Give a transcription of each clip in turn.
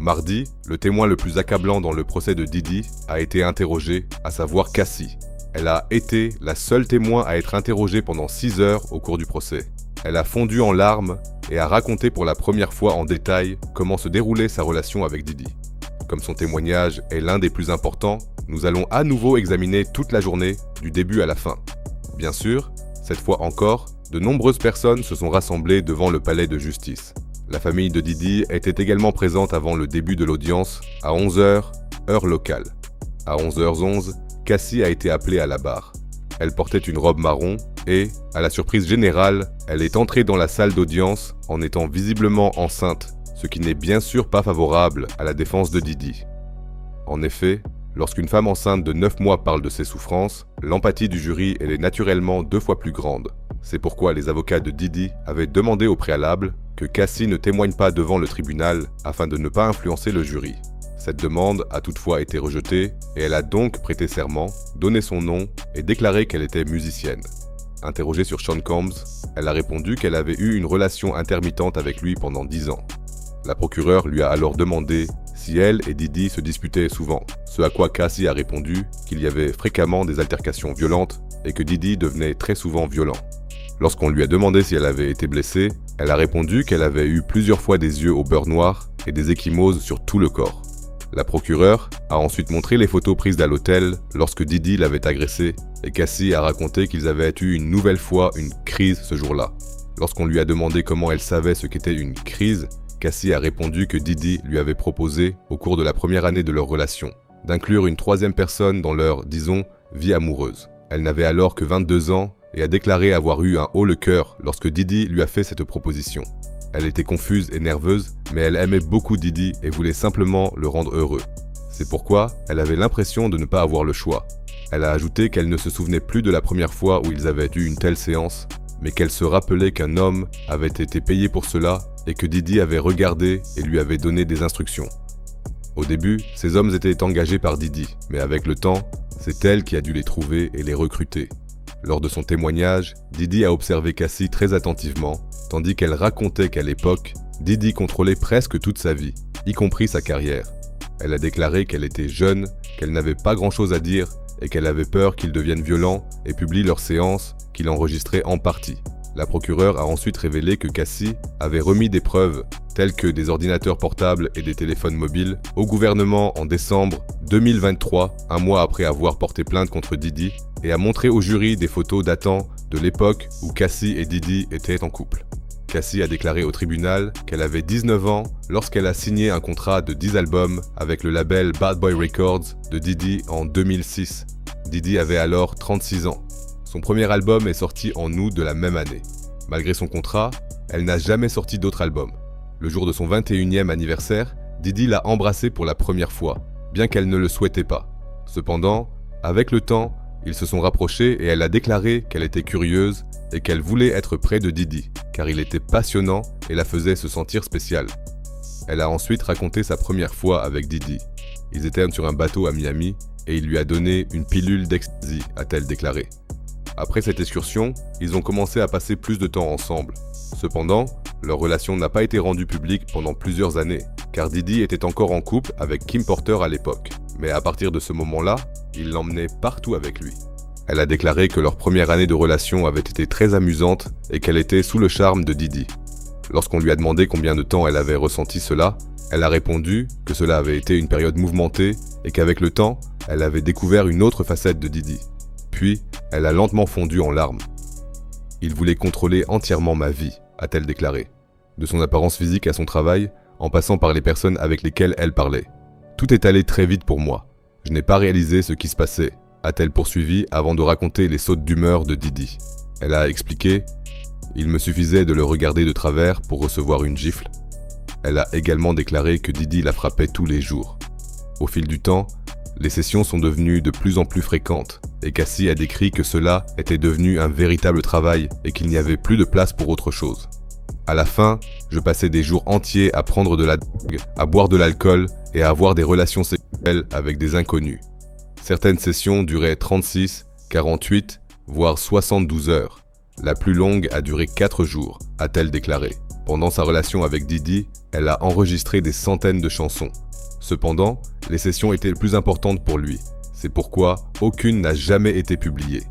Mardi, le témoin le plus accablant dans le procès de Didi a été interrogé, à savoir Cassie. Elle a été la seule témoin à être interrogée pendant 6 heures au cours du procès. Elle a fondu en larmes et a raconté pour la première fois en détail comment se déroulait sa relation avec Didi. Comme son témoignage est l'un des plus importants, nous allons à nouveau examiner toute la journée, du début à la fin. Bien sûr, cette fois encore, de nombreuses personnes se sont rassemblées devant le palais de justice. La famille de Didi était également présente avant le début de l'audience, à 11h, heure locale. À 11h11, Cassie a été appelée à la barre. Elle portait une robe marron et, à la surprise générale, elle est entrée dans la salle d'audience en étant visiblement enceinte, ce qui n'est bien sûr pas favorable à la défense de Didi. En effet, lorsqu'une femme enceinte de 9 mois parle de ses souffrances, l'empathie du jury est naturellement 2 fois plus grande. C'est pourquoi les avocats de Didi avaient demandé au préalable que Cassie ne témoigne pas devant le tribunal afin de ne pas influencer le jury. Cette demande a toutefois été rejetée et elle a donc prêté serment, donné son nom et déclaré qu'elle était musicienne. Interrogée sur Sean Combs, elle a répondu qu'elle avait eu une relation intermittente avec lui pendant 10 ans. La procureure lui a alors demandé si elle et Didi se disputaient souvent, ce à quoi Cassie a répondu qu'il y avait fréquemment des altercations violentes et que Didi devenait très souvent violent. Lorsqu'on lui a demandé si elle avait été blessée, elle a répondu qu'elle avait eu plusieurs fois des yeux au beurre noir et des ecchymoses sur tout le corps. La procureure a ensuite montré les photos prises à l'hôtel lorsque Didi l'avait agressée et Cassie a raconté qu'ils avaient eu une nouvelle fois une crise ce jour-là. Lorsqu'on lui a demandé comment elle savait ce qu'était une crise, Cassie a répondu que Didi lui avait proposé, au cours de la première année de leur relation, d'inclure une troisième personne dans leur, disons, vie amoureuse. Elle n'avait alors que 22 ans et a déclaré avoir eu un haut le cœur lorsque Didi lui a fait cette proposition. Elle était confuse et nerveuse, mais elle aimait beaucoup Didi et voulait simplement le rendre heureux. C'est pourquoi elle avait l'impression de ne pas avoir le choix. Elle a ajouté qu'elle ne se souvenait plus de la première fois où ils avaient eu une telle séance, mais qu'elle se rappelait qu'un homme avait été payé pour cela et que Didi avait regardé et lui avait donné des instructions. Au début, ces hommes étaient engagés par Didi, mais avec le temps, c'est elle qui a dû les trouver et les recruter. Lors de son témoignage, Didi a observé Cassie très attentivement, tandis qu'elle racontait qu'à l'époque, Didi contrôlait presque toute sa vie, y compris sa carrière. Elle a déclaré qu'elle était jeune, qu'elle n'avait pas grand-chose à dire et qu'elle avait peur qu'ils deviennent violents et publient leurs séances qu'il enregistrait en partie. La procureure a ensuite révélé que Cassie avait remis des preuves, telles que des ordinateurs portables et des téléphones mobiles, au gouvernement en décembre 2023, un mois après avoir porté plainte contre Didi, et a montré au jury des photos datant de l'époque où Cassie et Didi étaient en couple. Cassie a déclaré au tribunal qu'elle avait 19 ans lorsqu'elle a signé un contrat de 10 albums avec le label Bad Boy Records de Didi en 2006. Didi avait alors 36 ans. Son premier album est sorti en août de la même année. Malgré son contrat, elle n'a jamais sorti d'autres albums. Le jour de son 21e anniversaire, Didi l'a embrassée pour la première fois, bien qu'elle ne le souhaitait pas. Cependant, avec le temps, ils se sont rapprochés et elle a déclaré qu'elle était curieuse et qu'elle voulait être près de Didi, car il était passionnant et la faisait se sentir spéciale. Elle a ensuite raconté sa première fois avec Didi. Ils étaient sur un bateau à Miami et il lui a donné une pilule d'ecstasy, a-t-elle déclaré. Après cette excursion, ils ont commencé à passer plus de temps ensemble. Cependant, leur relation n'a pas été rendue publique pendant plusieurs années, car Didi était encore en couple avec Kim Porter à l'époque. Mais à partir de ce moment-là, il l'emmenait partout avec lui. Elle a déclaré que leur première année de relation avait été très amusante et qu'elle était sous le charme de Didi. Lorsqu'on lui a demandé combien de temps elle avait ressenti cela, elle a répondu que cela avait été une période mouvementée et qu'avec le temps, elle avait découvert une autre facette de Didi. Puis, elle a lentement fondu en larmes. « Il voulait contrôler entièrement ma vie », a-t-elle déclaré. De son apparence physique à son travail, en passant par les personnes avec lesquelles elle parlait. « Tout est allé très vite pour moi. Je n'ai pas réalisé ce qui se passait », a-t-elle poursuivi avant de raconter les sautes d'humeur de Didi. Elle a expliqué « Il me suffisait de le regarder de travers pour recevoir une gifle ». Elle a également déclaré que Didi la frappait tous les jours. Au fil du temps, les sessions sont devenues de plus en plus fréquentes et Cassie a décrit que cela était devenu un véritable travail et qu'il n'y avait plus de place pour autre chose. À la fin, je passais des jours entiers à prendre de la drogue, à boire de l'alcool et à avoir des relations sexuelles avec des inconnus. Certaines sessions duraient 36, 48, voire 72 heures. La plus longue a duré 4 jours, a-t-elle déclaré. Pendant sa relation avec Didi, elle a enregistré des centaines de chansons. Cependant, les sessions étaient les plus importantes pour lui. C'est pourquoi aucune n'a jamais été publiée.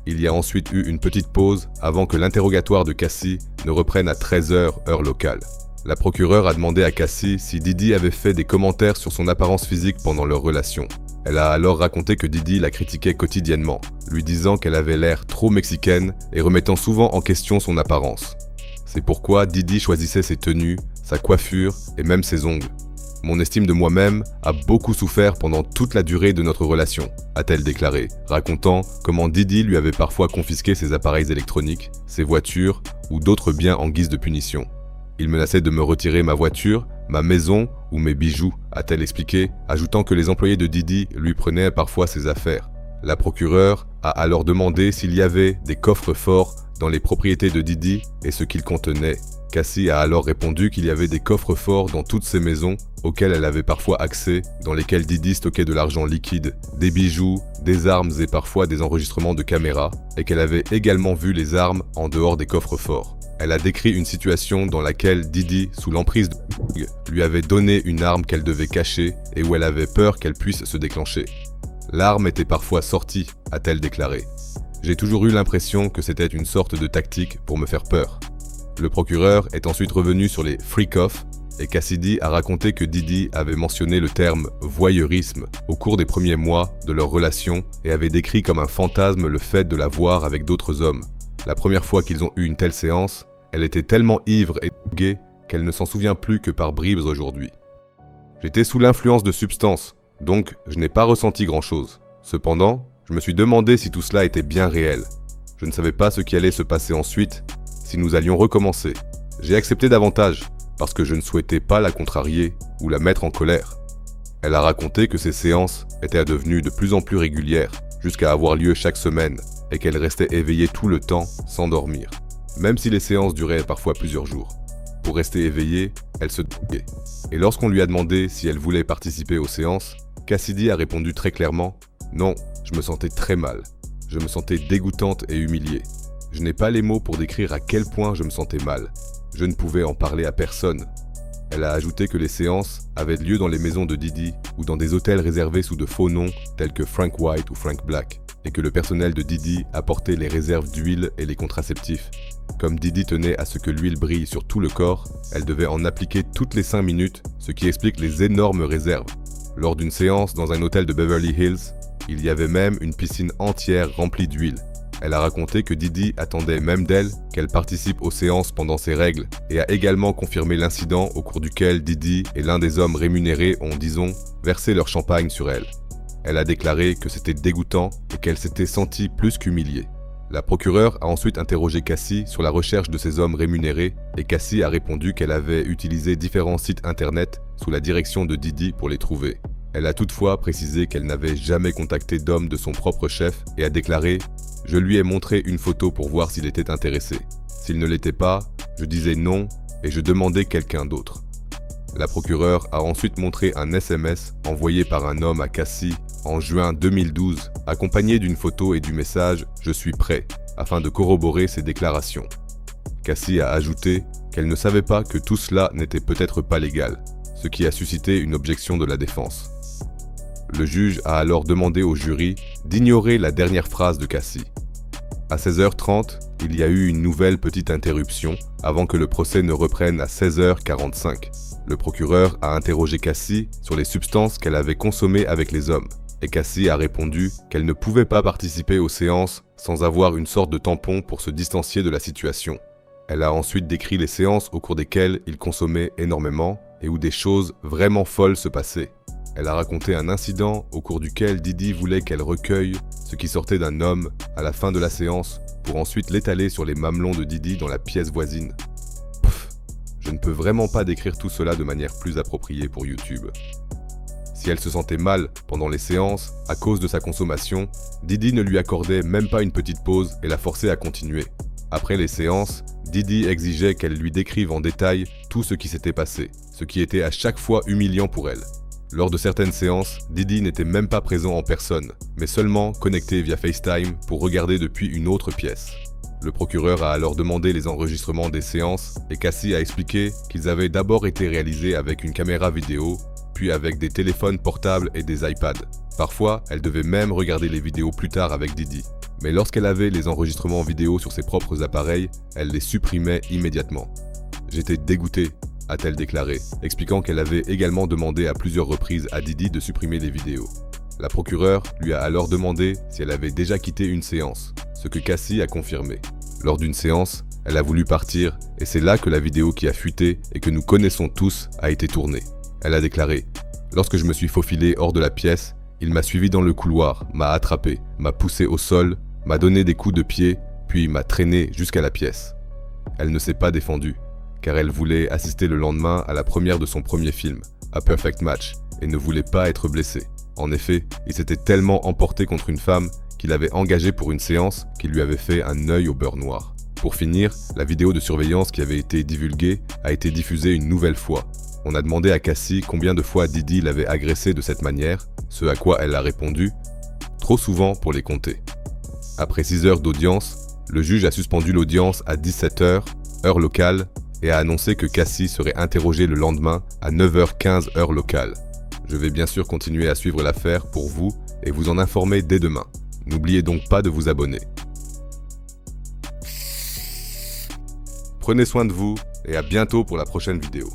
Il y a ensuite eu une petite pause avant que l'interrogatoire de Cassie ne reprenne à 13h heure locale. La procureure a demandé à Cassie si Didi avait fait des commentaires sur son apparence physique pendant leur relation. Elle a alors raconté que Didi la critiquait quotidiennement, lui disant qu'elle avait l'air trop mexicaine et remettant souvent en question son apparence. C'est pourquoi Didi choisissait ses tenues, sa coiffure et même ses ongles. Mon estime de moi-même a beaucoup souffert pendant toute la durée de notre relation, a-t-elle déclaré, racontant comment Didi lui avait parfois confisqué ses appareils électroniques, ses voitures ou d'autres biens en guise de punition. Il menaçait de me retirer ma voiture, ma maison ou mes bijoux, a-t-elle expliqué, ajoutant que les employés de Didi lui prenaient parfois ses affaires. La procureure a alors demandé s'il y avait des coffres forts dans les propriétés de Didi et ce qu'ils contenaient. Cassie a alors répondu qu'il y avait des coffres forts dans toutes ces maisons auxquelles elle avait parfois accès, dans lesquels Didi stockait de l'argent liquide, des bijoux, des armes et parfois des enregistrements de caméras, et qu'elle avait également vu les armes en dehors des coffres forts. Elle a décrit une situation dans laquelle Didi, sous l'emprise de lui avait donné une arme qu'elle devait cacher et où elle avait peur qu'elle puisse se déclencher. L'arme était parfois sortie, a-t-elle déclaré. J'ai toujours eu l'impression que c'était une sorte de tactique pour me faire peur. Le procureur est ensuite revenu sur les freak-offs et Cassidy a raconté que Didi avait mentionné le terme voyeurisme au cours des premiers mois de leur relation et avait décrit comme un fantasme le fait de la voir avec d'autres hommes. La première fois qu'ils ont eu une telle séance, elle était tellement ivre et droguée qu'elle ne s'en souvient plus que par bribes aujourd'hui. J'étais sous l'influence de substances, donc je n'ai pas ressenti grand-chose. Cependant, je me suis demandé si tout cela était bien réel. Je ne savais pas ce qui allait se passer ensuite, si nous allions recommencer. J'ai accepté davantage, parce que je ne souhaitais pas la contrarier ou la mettre en colère. Elle a raconté que ces séances étaient devenues de plus en plus régulières, jusqu'à avoir lieu chaque semaine, et qu'elle restait éveillée tout le temps, sans dormir. Même si les séances duraient parfois plusieurs jours. Pour rester éveillée, elle se droguait. Et lorsqu'on lui a demandé si elle voulait participer aux séances, Cassidy a répondu très clairement « Non, je me sentais très mal. Je me sentais dégoûtante et humiliée. Je n'ai pas les mots pour décrire à quel point je me sentais mal. Je ne pouvais en parler à personne. » Elle a ajouté que les séances avaient lieu dans les maisons de Didi ou dans des hôtels réservés sous de faux noms tels que Frank White ou Frank Black, et que le personnel de Didi apportait les réserves d'huile et les contraceptifs. Comme Didi tenait à ce que l'huile brille sur tout le corps, elle devait en appliquer toutes les 5 minutes, ce qui explique les énormes réserves. Lors d'une séance dans un hôtel de Beverly Hills, il y avait même une piscine entière remplie d'huile. Elle a raconté que Didi attendait même d'elle qu'elle participe aux séances pendant ses règles et a également confirmé l'incident au cours duquel Didi et l'un des hommes rémunérés ont, disons, versé leur champagne sur elle. Elle a déclaré que c'était dégoûtant et qu'elle s'était sentie plus qu'humiliée. La procureure a ensuite interrogé Cassie sur la recherche de ces hommes rémunérés et Cassie a répondu qu'elle avait utilisé différents sites internet sous la direction de Didi pour les trouver. Elle a toutefois précisé qu'elle n'avait jamais contacté d'homme de son propre chef et a déclaré « Je lui ai montré une photo pour voir s'il était intéressé. S'il ne l'était pas, je disais non et je demandais quelqu'un d'autre. » La procureure a ensuite montré un SMS envoyé par un homme à Cassie en juin 2012, accompagné d'une photo et du message « Je suis prêt » afin de corroborer ses déclarations. Cassie a ajouté qu'elle ne savait pas que tout cela n'était peut-être pas légal, ce qui a suscité une objection de la défense. Le juge a alors demandé au jury d'ignorer la dernière phrase de Cassie. À 16h30, il y a eu une nouvelle petite interruption avant que le procès ne reprenne à 16h45. Le procureur a interrogé Cassie sur les substances qu'elle avait consommées avec les hommes, et Cassie a répondu qu'elle ne pouvait pas participer aux séances sans avoir une sorte de tampon pour se distancier de la situation. Elle a ensuite décrit les séances au cours desquelles il consommait énormément et où des choses vraiment folles se passaient. Elle a raconté un incident au cours duquel Didi voulait qu'elle recueille ce qui sortait d'un homme à la fin de la séance pour ensuite l'étaler sur les mamelons de Didi dans la pièce voisine. Pff, je ne peux vraiment pas décrire tout cela de manière plus appropriée pour YouTube. Si elle se sentait mal pendant les séances à cause de sa consommation, Didi ne lui accordait même pas une petite pause et la forçait à continuer. Après les séances, Didi exigeait qu'elle lui décrive en détail tout ce qui s'était passé, ce qui était à chaque fois humiliant pour elle. Lors de certaines séances, Didi n'était même pas présent en personne, mais seulement connecté via FaceTime pour regarder depuis une autre pièce. Le procureur a alors demandé les enregistrements des séances et Cassie a expliqué qu'ils avaient d'abord été réalisés avec une caméra vidéo, puis avec des téléphones portables et des iPads. Parfois, elle devait même regarder les vidéos plus tard avec Didi. Mais lorsqu'elle avait les enregistrements vidéo sur ses propres appareils, elle les supprimait immédiatement. « J'étais dégoûtée », a-t-elle déclaré, expliquant qu'elle avait également demandé à plusieurs reprises à Didi de supprimer les vidéos. La procureure lui a alors demandé si elle avait déjà quitté une séance, ce que Cassie a confirmé. Lors d'une séance, elle a voulu partir et c'est là que la vidéo qui a fuité et que nous connaissons tous a été tournée. Elle a déclaré « Lorsque je me suis faufilé hors de la pièce, il m'a suivi dans le couloir, m'a attrapé, m'a poussé au sol, m'a donné des coups de pied, puis m'a traîné jusqu'à la pièce. » Elle ne s'est pas défendue, car elle voulait assister le lendemain à la première de son premier film, A Perfect Match, et ne voulait pas être blessée. En effet, il s'était tellement emporté contre une femme qu'il avait engagé pour une séance qui lui avait fait un œil au beurre noir. Pour finir, la vidéo de surveillance qui avait été divulguée a été diffusée une nouvelle fois. On a demandé à Cassie combien de fois Didi l'avait agressée de cette manière, ce à quoi elle a répondu « Trop souvent pour les compter ». Après 6 heures d'audience, le juge a suspendu l'audience à 17h, heure locale, et a annoncé que Cassie serait interrogée le lendemain à 9h15 heure locale. Je vais bien sûr continuer à suivre l'affaire pour vous et vous en informer dès demain. N'oubliez donc pas de vous abonner. Prenez soin de vous et à bientôt pour la prochaine vidéo.